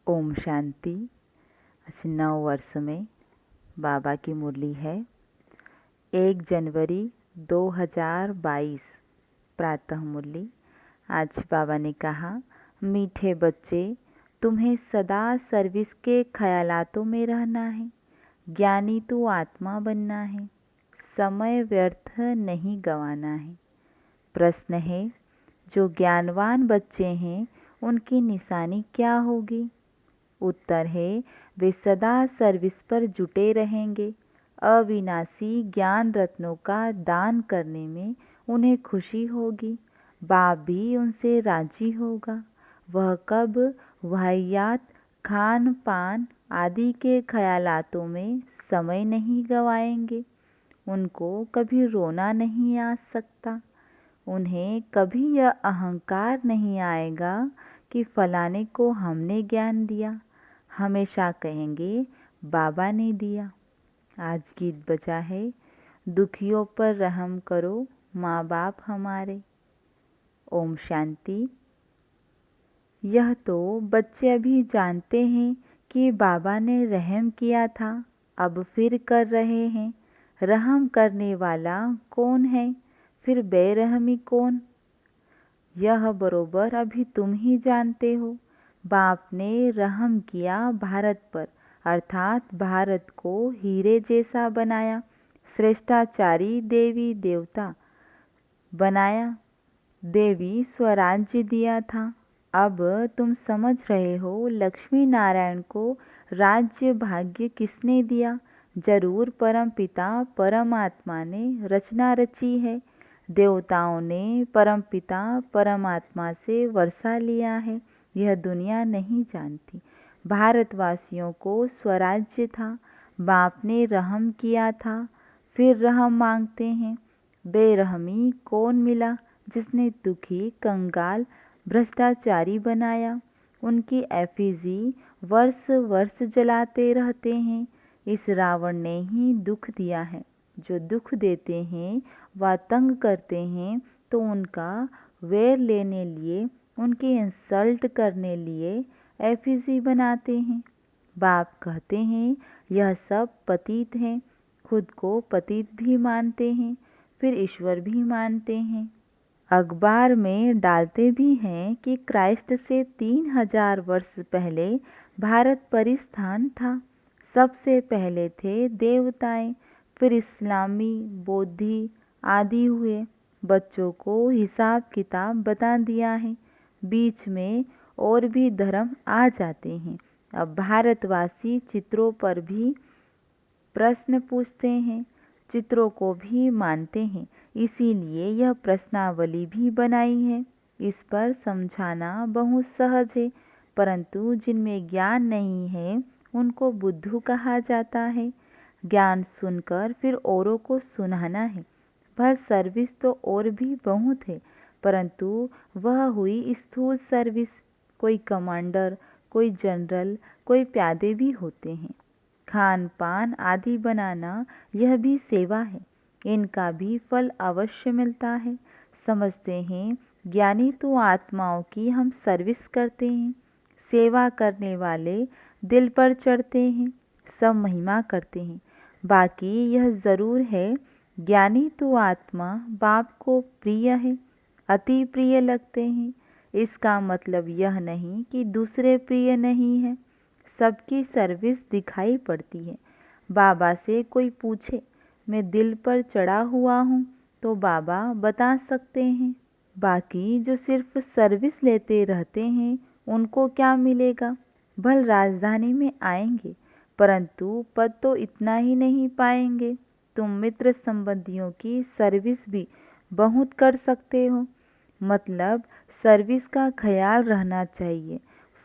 ओम शांति। आज 9 वर्ष में बाबा की मुरली है। 1 जनवरी 2022 प्रातः मुरली। आज बाबा ने कहा, मीठे बच्चे, तुम्हें सदा सर्विस के ख्यालातों में रहना है। ज्ञानी तो आत्मा बनना है। समय व्यर्थ नहीं गंवाना है। प्रश्न है, जो ज्ञानवान बच्चे हैं उनकी निशानी क्या होगी? उत्तर है, वे सदा सर्विस पर जुटे रहेंगे। अविनाशी ज्ञान रत्नों का दान करने में उन्हें खुशी होगी। बाप भी उनसे राजी होगा। वह कब वाहियात खान पान आदि के ख्यालातों में समय नहीं गंवाएंगे। उनको कभी रोना नहीं आ सकता। उन्हें कभी यह अहंकार नहीं आएगा कि फलाने को हमने ज्ञान दिया। हमेशा कहेंगे, बाबा ने दिया। आज गीत बजा है, दुखियों पर रहम करो माँ बाप हमारे। ओम शांति। यह तो बच्चे अभी जानते हैं कि बाबा ने रहम किया था, अब फिर कर रहे हैं। रहम करने वाला कौन है, फिर बेरहमी कौन? यह बरोबर अभी तुम ही जानते हो। बाप ने रहम किया भारत पर, अर्थात भारत को हीरे जैसा बनाया, श्रेष्ठाचारी देवी देवता बनाया, देवी स्वराज्य दिया था। अब तुम समझ रहे हो, लक्ष्मी नारायण को राज्य भाग्य किसने दिया? जरूर परम पिता परमात्मा ने रचना रची है। देवताओं ने परमपिता परमात्मा से वर्षा लिया है। यह दुनिया नहीं जानती। भारतवासियों को स्वराज्य था, बाप ने रहम किया था, फिर रहम मांगते हैं। बेरहमी कौन मिला जिसने दुखी कंगाल भ्रष्टाचारी बनाया? उनकी एफिजी वर्ष वर्ष जलाते रहते हैं। इस रावण ने ही दुख दिया है। जो दुख देते हैं व तंग करते हैं तो उनका वैर लेने लिए, उनकी इंसल्ट करने लिए एफिजी बनाते हैं। बाप कहते हैं, यह सब पतित हैं। खुद को पतित भी मानते हैं, फिर ईश्वर भी मानते हैं। अखबार में डालते भी हैं कि क्राइस्ट से 3000 वर्ष पहले भारत परिस्थान था। सबसे पहले थे देवताएं, फिर इस्लामी बौद्धि आदि हुए। बच्चों को हिसाब किताब बता दिया है। बीच में और भी धर्म आ जाते हैं। अब भारतवासी चित्रों पर भी प्रश्न पूछते हैं, चित्रों को भी मानते हैं। इसीलिए यह प्रश्नावली भी बनाई है। इस पर समझाना बहुत सहज है, परंतु जिनमें ज्ञान नहीं है उनको बुद्धू कहा जाता है। ज्ञान सुनकर फिर औरों को सुनाना है। वह सर्विस तो और भी बहुत है, परंतु वह हुई स्थूल सर्विस। कोई कमांडर, कोई जनरल, कोई प्यादे भी होते हैं। खान पान आदि बनाना यह भी सेवा है। इनका भी फल अवश्य मिलता है। समझते हैं, ज्ञानी तो आत्माओं की हम सर्विस करते हैं। सेवा करने वाले दिल पर चढ़ते हैं, सब महिमा करते हैं। बाकी यह जरूर है, ज्ञानी तो आत्मा बाप को प्रिय है, अति प्रिय लगते हैं। इसका मतलब यह नहीं कि दूसरे प्रिय नहीं है। सबकी सर्विस दिखाई पड़ती है। बाबा से कोई पूछे, मैं दिल पर चढ़ा हुआ हूँ, तो बाबा बता सकते हैं। बाकी जो सिर्फ सर्विस लेते रहते हैं उनको क्या मिलेगा? भल राजधानी में आएंगे, परंतु पद तो इतना ही नहीं पाएंगे। तुम मित्र संबंधियों की सर्विस भी बहुत कर सकते हो। मतलब सर्विस का ख्याल रहना चाहिए,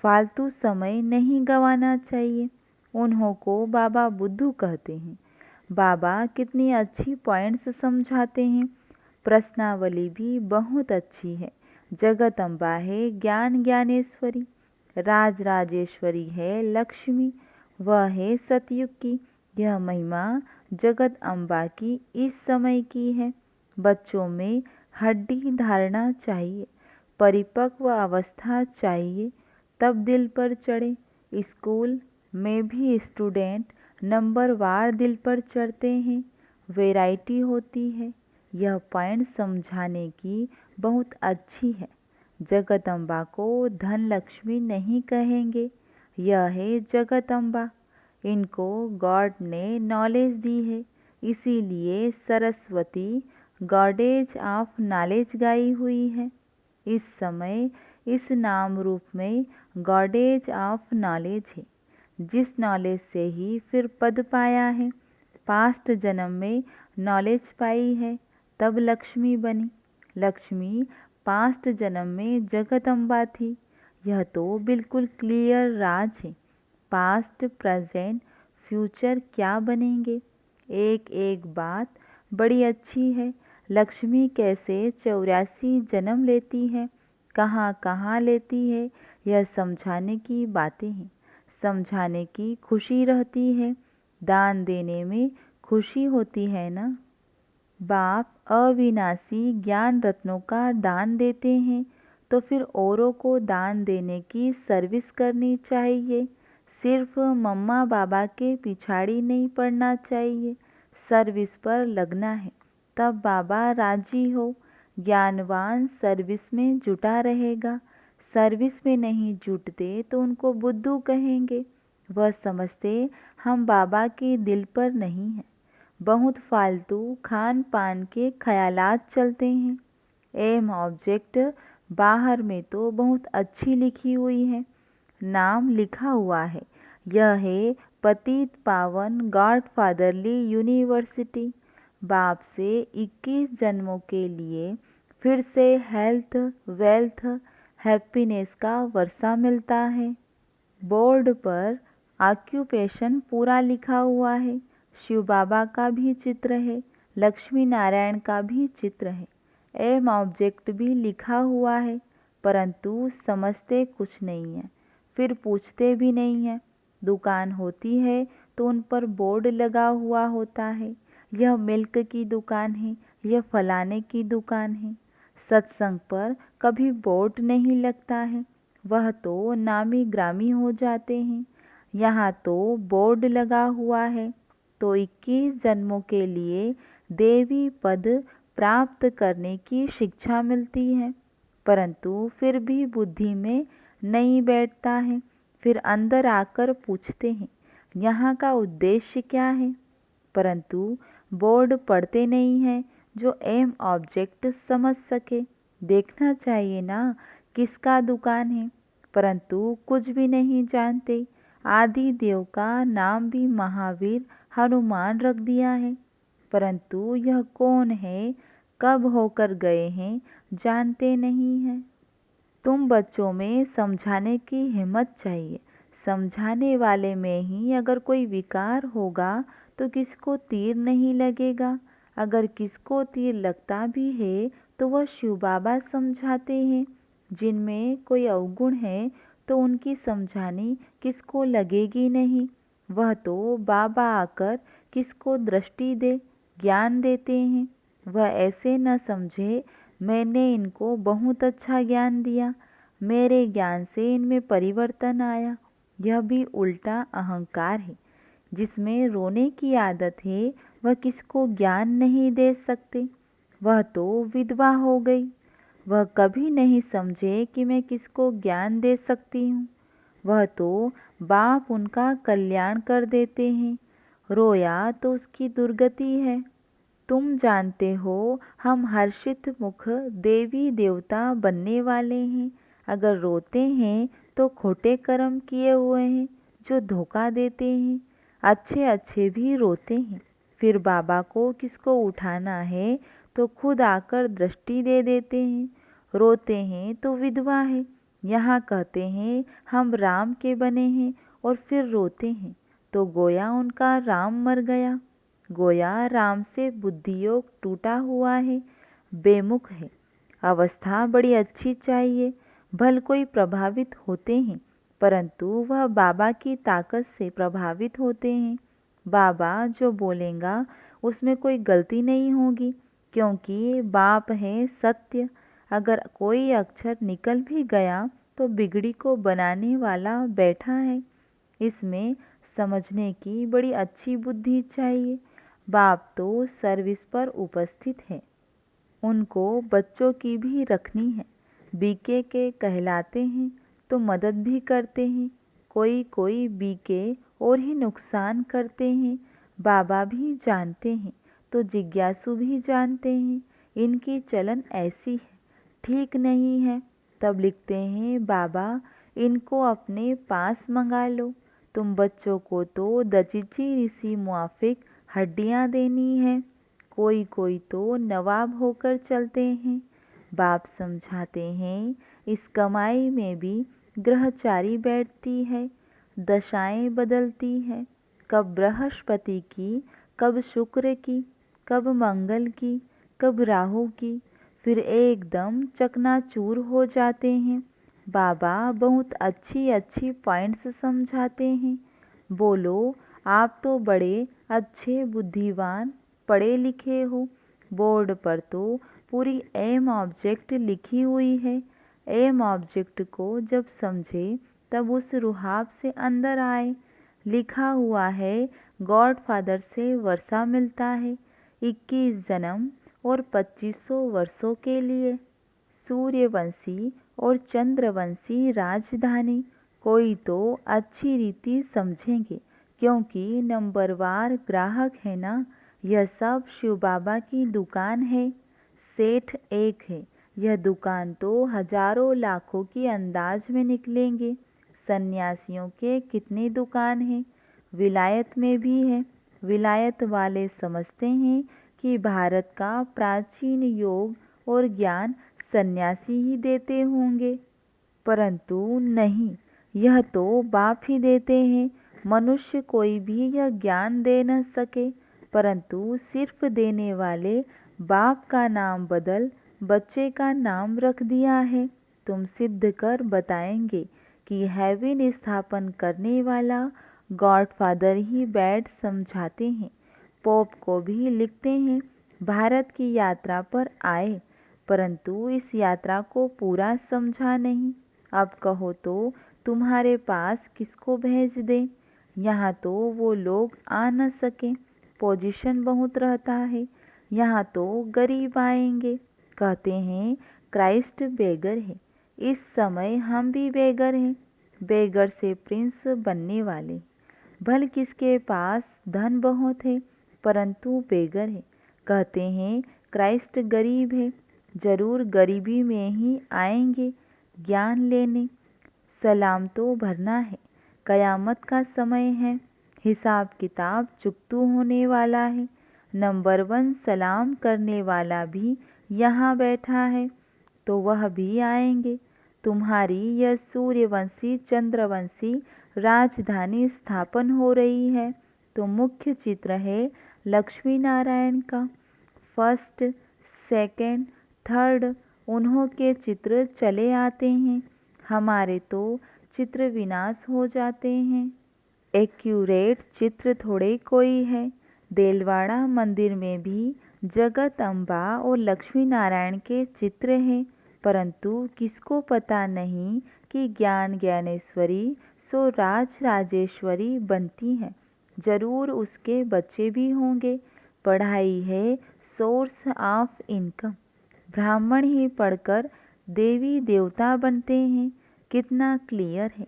फालतू समय नहीं गंवाना चाहिए। उन्हों को बाबा बुद्धू कहते हैं। बाबा कितनी अच्छी पॉइंट्स समझाते हैं। प्रश्नावली भी बहुत अच्छी है। जगत अम्बा है ज्ञान ज्ञानेश्वरी, राज राजेश्वरी है लक्ष्मी, वह है सतयुग की। यह महिमा जगत अम्बा की इस समय की है। बच्चों में हड्डी धारणा चाहिए, परिपक्व अवस्था चाहिए, तब दिल पर चढ़े। स्कूल में भी स्टूडेंट नंबर वार दिल पर चढ़ते हैं, वैरायटी होती है। यह पॉइंट समझाने की बहुत अच्छी है। जगदम्बा को धन लक्ष्मी नहीं कहेंगे, यह है जगदम्बा। इनको गॉड ने नॉलेज दी है, इसीलिए सरस्वती गॉडेज ऑफ नॉलेज गाई हुई है। इस समय इस नाम रूप में गॉडेज ऑफ नॉलेज है, जिस नॉलेज से ही फिर पद पाया है। पास्ट जन्म में नॉलेज पाई है, तब लक्ष्मी बनी। लक्ष्मी पास्ट जन्म में जगदम्बा थी। यह तो बिल्कुल क्लियर राज है। पास्ट, प्रेजेंट, फ्यूचर क्या बनेंगे। एक एक बात बड़ी अच्छी है। लक्ष्मी कैसे 84 जन्म लेती है, कहाँ कहाँ लेती है, यह समझाने की बातें हैं। समझाने की खुशी रहती है, दान देने में खुशी होती है ना। बाप अविनाशी ज्ञान रत्नों का दान देते हैं, तो फिर औरों को दान देने की सर्विस करनी चाहिए। सिर्फ मम्मा बाबा के पिछाड़ी नहीं पड़ना चाहिए, सर्विस पर लगना है, तब बाबा राजी हो। ज्ञानवान सर्विस में जुटा रहेगा, सर्विस में नहीं जुटते तो उनको बुद्धू कहेंगे। वह समझते हम बाबा के दिल पर नहीं हैं। बहुत फालतू खान पान के ख्यालात चलते हैं। एम ऑब्जेक्ट बाहर में तो बहुत अच्छी लिखी हुई है, नाम लिखा हुआ है। यह है पतित पावन गॉड फादरली यूनिवर्सिटी। बाप से 21 जन्मों के लिए फिर से हेल्थ, वेल्थ, हैप्पीनेस का वर्षा मिलता है। बोर्ड पर ऑक्यूपेशन पूरा लिखा हुआ है। शिव बाबा का भी चित्र है, लक्ष्मी नारायण का भी चित्र है। एम ऑब्जेक्ट भी लिखा हुआ है, परंतु समझते कुछ नहीं है, फिर पूछते भी नहीं है। दुकान होती है तो उन पर बोर्ड लगा हुआ होता है, यह मिल्क की दुकान है, यह फलाने की दुकान है। सत्संग पर कभी बोर्ड नहीं लगता है, वह तो नामी ग्रामी हो जाते हैं। यहाँ तो बोर्ड लगा हुआ है, तो 21 जन्मों के लिए देवी पद प्राप्त करने की शिक्षा मिलती है, परंतु फिर भी बुद्धि में नहीं बैठता है। फिर अंदर आकर पूछते हैं यहाँ का उद्देश्य क्या है, परंतु बोर्ड पढ़ते नहीं हैं जो एम ऑब्जेक्ट समझ सके। देखना चाहिए ना किसका दुकान है, परंतु कुछ भी नहीं जानते। आदि देव का नाम भी महावीर हनुमान रख दिया है, परंतु यह कौन है, कब होकर गए हैं, जानते नहीं हैं। तुम बच्चों में समझाने की हिम्मत चाहिए। समझाने वाले में ही अगर कोई विकार होगा तो किसको तीर नहीं लगेगा। अगर किसको तीर लगता भी है तो वह शिव बाबा समझाते हैं। जिनमें कोई अवगुण है तो उनकी समझानी किसको लगेगी नहीं। वह तो बाबा आकर किसको दृष्टि दे, ज्ञान देते हैं। वह ऐसे न समझे मैंने इनको बहुत अच्छा ज्ञान दिया, मेरे ज्ञान से इनमें परिवर्तन आया। यह भी उल्टा अहंकार है। जिसमें रोने की आदत है वह किसको ज्ञान नहीं दे सकते। वह तो विधवा हो गई, वह कभी नहीं समझे कि मैं किसको ज्ञान दे सकती हूँ। वह तो बाप उनका कल्याण कर देते हैं, रोया तो उसकी दुर्गति है। तुम जानते हो हम हर्षित मुख देवी देवता बनने वाले हैं। अगर रोते हैं तो खोटे कर्म किए हुए हैं जो धोखा देते हैं। अच्छे अच्छे भी रोते हैं, फिर बाबा को किसको उठाना है तो खुद आकर दृष्टि दे देते हैं। रोते हैं तो विधवा है, यहाँ कहते हैं हम राम के बने हैं और फिर रोते हैं तो गोया उनका राम मर गया। गोया राम से बुद्धियोग टूटा हुआ है, बेमुख है। अवस्था बड़ी अच्छी चाहिए। भल कोई प्रभावित होते हैं, परंतु वह बाबा की ताकत से प्रभावित होते हैं। बाबा जो बोलेगा उसमें कोई गलती नहीं होगी, क्योंकि बाप है सत्य। अगर कोई अक्षर निकल भी गया तो बिगड़ी को बनाने वाला बैठा है। इसमें समझने की बड़ी अच्छी बुद्धि चाहिए। बाप तो सर्विस पर उपस्थित है, उनको बच्चों की भी रखनी है। बीके के कहलाते हैं तो मदद भी करते हैं, कोई कोई बीके और ही नुकसान करते हैं। बाबा भी जानते हैं तो जिज्ञासु भी जानते हैं, इनकी चलन ऐसी है, ठीक नहीं है। तब लिखते हैं, बाबा इनको अपने पास मंगा लो। तुम बच्चों को तो दजीची ऋषि मुआफिक हड्डियाँ देनी है, कोई कोई तो नवाब होकर चलते हैं। बाप समझाते हैं, इस कमाई में भी ग्रहचारी बैठती है, दशाएं बदलती है, कब बृहस्पति की, कब शुक्र की, कब मंगल की, कब राहु की, फिर एकदम चकनाचूर हो जाते हैं। बाबा बहुत अच्छी अच्छी पॉइंट्स समझाते हैं। बोलो, आप तो बड़े अच्छे बुद्धिमान पढ़े लिखे हो, बोर्ड पर तो पूरी एम ऑब्जेक्ट लिखी हुई है। एम ऑब्जेक्ट को जब समझे तब उस रुहाब से अंदर आए। लिखा हुआ है, गॉडफादर से वर्षा मिलता है 21 जन्म और 2500 वर्षों के लिए। सूर्यवंशी और चंद्रवंशी राजधानी, कोई तो अच्छी रीति समझेंगे क्योंकि नंबरवार ग्राहक है ना। यह सब शिव बाबा की दुकान है। सेठ एक है, यह दुकान तो हजारों लाखों की अंदाज में निकलेंगे। सन्यासियों के कितने दुकान हैं, विलायत में भी है। विलायत वाले समझते हैं कि भारत का प्राचीन योग और ज्ञान सन्यासी ही देते होंगे, परंतु नहीं, यह तो बाप ही देते हैं। मनुष्य कोई भी यह ज्ञान दे न सके, परंतु सिर्फ देने वाले बाप का नाम बदल बच्चे का नाम रख दिया है। तुम सिद्ध कर बताएंगे कि हेवन स्थापन करने वाला गॉडफादर ही बैठ समझाते हैं। पोप को भी लिखते हैं, भारत की यात्रा पर आए, परंतु इस यात्रा को पूरा समझा नहीं। अब कहो तो तुम्हारे पास किसको भेज दें, यहाँ तो वो लोग आ न सके, पोजीशन बहुत रहता है, यहाँ तो गरीब आएंगे। कहते हैं क्राइस्ट बेगर है, इस समय हम भी बेगर हैं, बेगर से प्रिंस बनने वाले। भल किसके पास धन बहुत है परंतु बेगर है। कहते हैं क्राइस्ट गरीब है, जरूर गरीबी में ही आएंगे ज्ञान लेने। सलाम तो भरना है, कयामत का समय है, हिसाब किताब चुकतू होने वाला है। नंबर 1 सलाम करने वाला भी यहाँ बैठा है, तो वह भी आएंगे। तुम्हारी यह सूर्यवंशी चंद्रवंशी राजधानी स्थापन हो रही है, तो मुख्य चित्र है लक्ष्मी नारायण का। फर्स्ट, सेकंड, थर्ड उन्हों के चित्र चले आते हैं, हमारे तो चित्र विनाश हो जाते हैं। एक्यूरेट चित्र थोड़े कोई है। देलवाड़ा मंदिर में भी जगत अम्बा और लक्ष्मी नारायण के चित्र हैं, परंतु किसको पता नहीं कि ज्ञान ज्ञानेश्वरी सो राज राजेश्वरी बनती हैं। जरूर उसके बच्चे भी होंगे। पढ़ाई है सोर्स ऑफ इनकम, ब्राह्मण ही पढ़कर देवी देवता बनते हैं, कितना क्लियर है।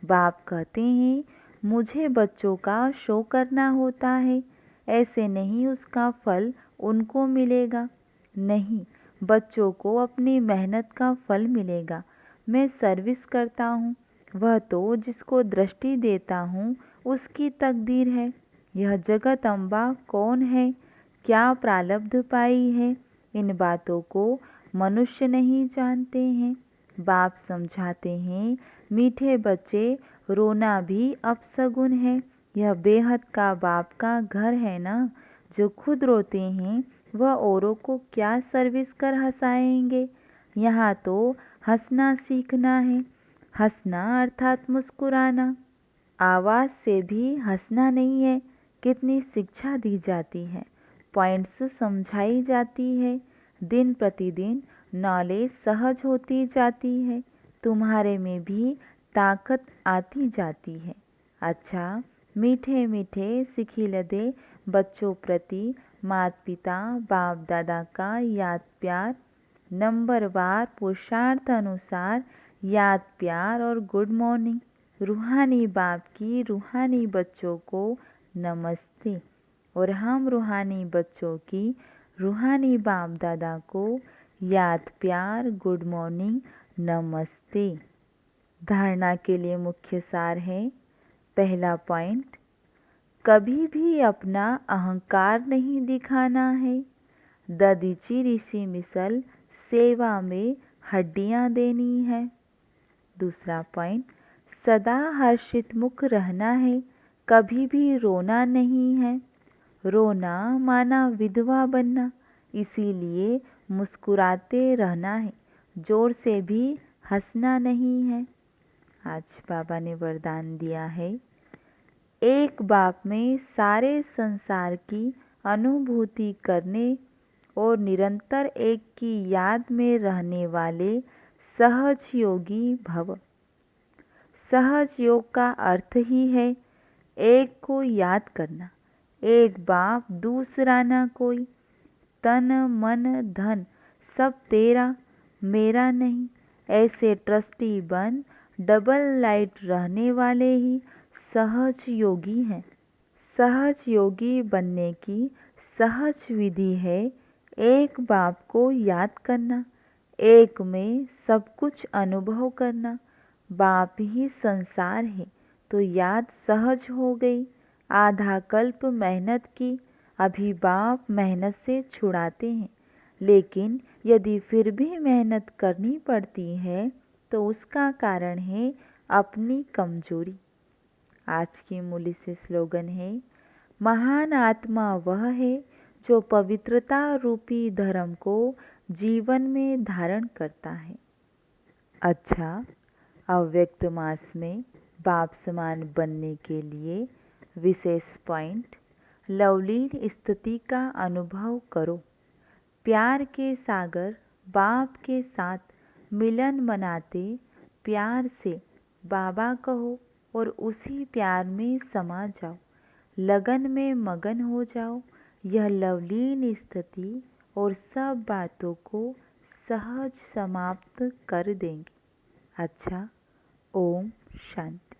बाप कहते हैं मुझे बच्चों का शो करना होता है, ऐसे नहीं उसका फल उनको मिलेगा। नहीं, बच्चों को अपनी मेहनत का फल मिलेगा। मैं सर्विस करता हूँ, वह तो जिसको दृष्टि देता हूँ उसकी तकदीर है। यह जगत अम्बा कौन है, क्या प्रारब्ध पाई है, इन बातों को मनुष्य नहीं जानते हैं। बाप समझाते हैं मीठे बच्चे, रोना भी अपशगुन है। यह बेहद का बाप का घर है ना, जो खुद रोते हैं वह औरों को क्या सर्विस कर हंसाएंगे। यहाँ तो हंसना सीखना है, हंसना अर्थात मुस्कुराना। आवाज़ से भी हंसना नहीं है। कितनी शिक्षा दी जाती है, पॉइंट्स समझाई जाती है, दिन प्रतिदिन नॉलेज सहज होती जाती है, तुम्हारे में भी ताकत आती जाती है। अच्छा, मीठे मीठे सिखिलदे बच्चों प्रति माता पिता बाप दादा का याद प्यार, नंबरवार पुरुषार्थ अनुसार याद प्यार और गुड मॉर्निंग। रूहानी बाप की रूहानी बच्चों को नमस्ते और हम रूहानी बच्चों की रूहानी बाप दादा को याद प्यार गुड मॉर्निंग नमस्ते। धारणा के लिए मुख्य सार है। पहला पॉइंट, कभी भी अपना अहंकार नहीं दिखाना है। ददीची ऋषि मिसल सेवा में हड्डियां देनी है। दूसरा पॉइंट, सदा हर्षित मुख रहना है, कभी भी रोना नहीं है। रोना माना विधवा बनना, इसीलिए मुस्कुराते रहना है, जोर से भी हंसना नहीं है। आज बाबा ने वरदान दिया है, एक बाप में सारे संसार की अनुभूति करने और निरंतर एक की याद में रहने वाले सहज योगी भव। सहज योग का अर्थ ही है एक को याद करना, एक बाप दूसरा ना कोई, तन मन धन सब तेरा मेरा नहीं। ऐसे ट्रस्टी बन डबल लाइट रहने वाले ही सहज योगी हैं। सहज योगी बनने की सहज विधि है एक बाप को याद करना, एक में सब कुछ अनुभव करना। बाप ही संसार है तो याद सहज हो गई। आधा कल्प मेहनत की, अभी बाप मेहनत से छुड़ाते हैं, लेकिन यदि फिर भी मेहनत करनी पड़ती है तो उसका कारण है अपनी कमजोरी। आज की मूल्य से स्लोगन है, महान आत्मा वह है जो पवित्रता रूपी धर्म को जीवन में धारण करता है। अच्छा, अव्यक्त मास में बाप समान बनने के लिए विशेष पॉइंट, लवलीन स्थिति का अनुभव करो। प्यार के सागर बाप के साथ मिलन मनाते प्यार से बाबा कहो और उसी प्यार में समा जाओ, लगन में मगन हो जाओ। यह लवलीन स्थिति और सब बातों को सहज समाप्त कर देंगे। अच्छा, ओम शांति।